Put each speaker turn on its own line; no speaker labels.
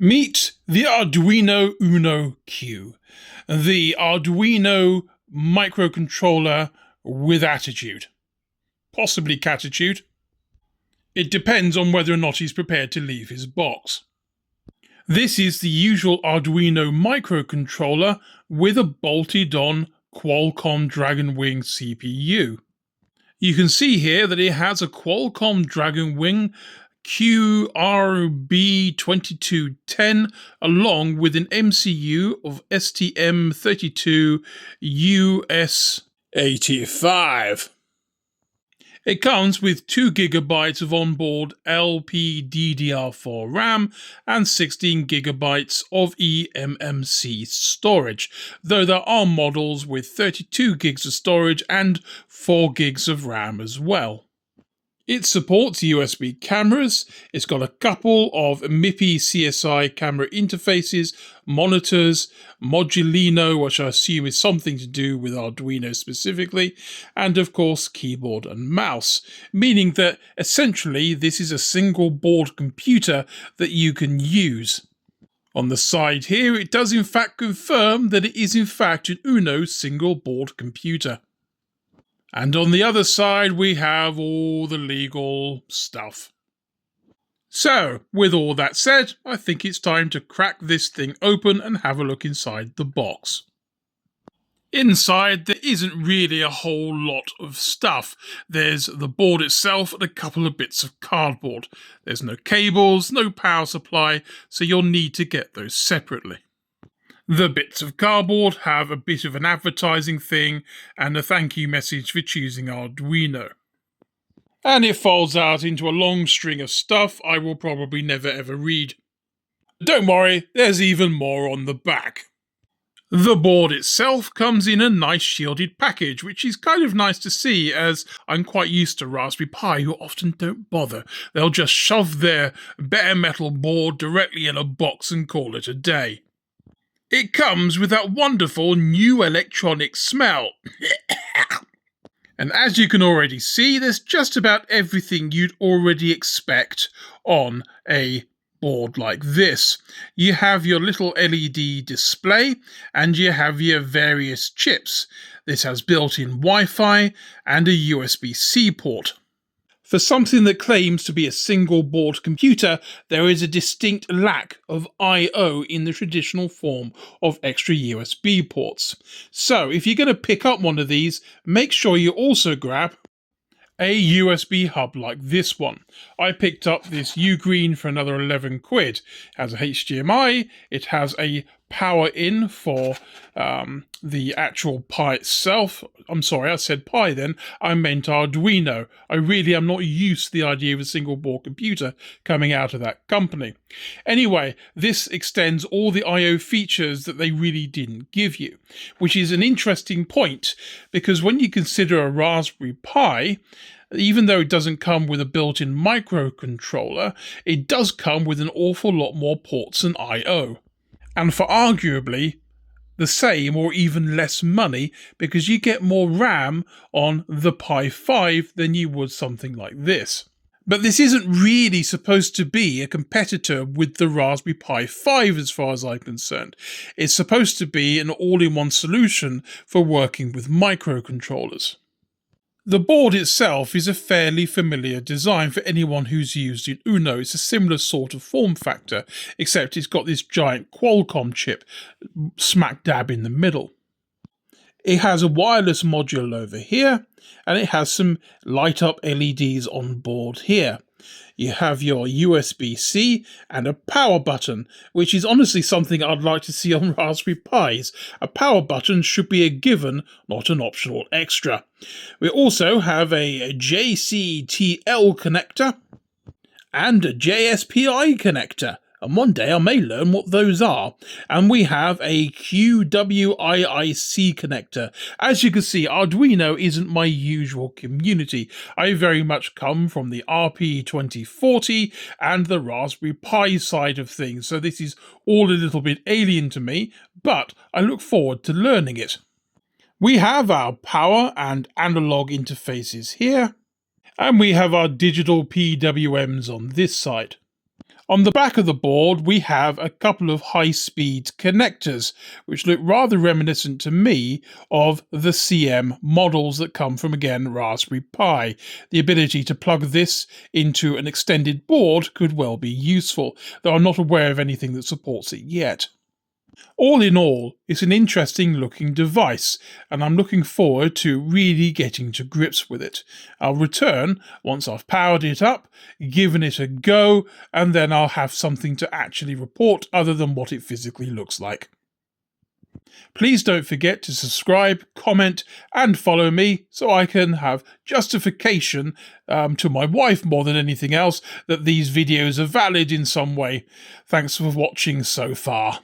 Meet the Arduino Uno Q, the Arduino microcontroller with attitude. Possibly catitude. It depends on whether or not he's prepared to leave his box. This is the usual Arduino microcontroller with a bolted-on Qualcomm Dragonwing CPU. You can see here that it has a Qualcomm Dragonwing QRB2210 along with an MCU of STM32US85. It comes with 2 GB of onboard LPDDR4 RAM and 16 GB of eMMC storage, though there are models with 32 GB of storage and 4 GB of RAM as well. It supports USB cameras, it's got a couple of MIPI CSI camera interfaces, monitors, Modulino, which I assume is something to do with Arduino specifically, and of course keyboard and mouse, meaning that essentially this is a single board computer that you can use. On the side here, it does in fact confirm that it is in fact an Uno single board computer. And on the other side, we have all the legal stuff. So, with all that said, I think it's time to crack this thing open and have a look inside the box. Inside, there isn't really a whole lot of stuff. There's the board itself and a couple of bits of cardboard. There's no cables, no power supply, so you'll need to get those separately. The bits of cardboard have a bit of an advertising thing and a thank you message for choosing Arduino. And it folds out into a long string of stuff I will probably never ever read. Don't worry, there's even more on the back. The board itself comes in a nice shielded package, which is kind of nice to see as I'm quite used to Raspberry Pi who often don't bother. They'll just shove their bare metal board directly in a box and call it a day. It comes with that wonderful new electronic smell. And as you can already see, there's just about everything you'd already expect on a board like this. You have your little LED display and you have your various chips. This has built-in Wi-Fi and a USB-C port. For something that claims to be a single board computer, there is a distinct lack of I/O in the traditional form of extra USB ports. So if you're going to pick up one of these, make sure you also grab a USB hub like this one. I picked up this Ugreen for another 11 quid. It has a HDMI, it has a power in for the actual Pi itself. I'm sorry, I said Pi then, I meant Arduino. I really am not used to the idea of a single board computer coming out of that company. Anyway, this extends all the I/O features that they really didn't give you, which is an interesting point because when you consider a Raspberry Pi, even though it doesn't come with a built-in microcontroller, it does come with an awful lot more ports than I/O. And for arguably the same or even less money, because you get more RAM on the Pi 5 than you would something like this. But this isn't really supposed to be a competitor with the Raspberry Pi 5 as far as I'm concerned. It's supposed to be an all-in-one solution for working with microcontrollers. The board itself is a fairly familiar design for anyone who's used in Uno. It's a similar sort of form factor, except it's got this giant Qualcomm chip smack dab in the middle. It has a wireless module over here, and it has some light up LEDs on board here. You have your USB-C and a power button, which is honestly something I'd like to see on Raspberry Pis. A power button should be a given, not an optional extra. We also have a JCTL connector and a JSPI connector. And one day I may learn what those are. And we have a QWIIC connector. As you can see, Arduino isn't my usual community. I very much come from the RP2040 and the Raspberry Pi side of things, so this is all a little bit alien to me, but I look forward to learning it. We have our power and analog interfaces here, and we have our digital PWMs on this side. On the back of the board, we have a couple of high-speed connectors, which look rather reminiscent to me of the CM models that come from, again, Raspberry Pi. The ability to plug this into an extended board could well be useful, though I'm not aware of anything that supports it yet. All in all, it's an interesting looking device, and I'm looking forward to really getting to grips with it. I'll return once I've powered it up, given it a go, and then I'll have something to actually report other than what it physically looks like. Please don't forget to subscribe, comment, and follow me so I can have justification to my wife more than anything else that these videos are valid in some way. Thanks for watching so far.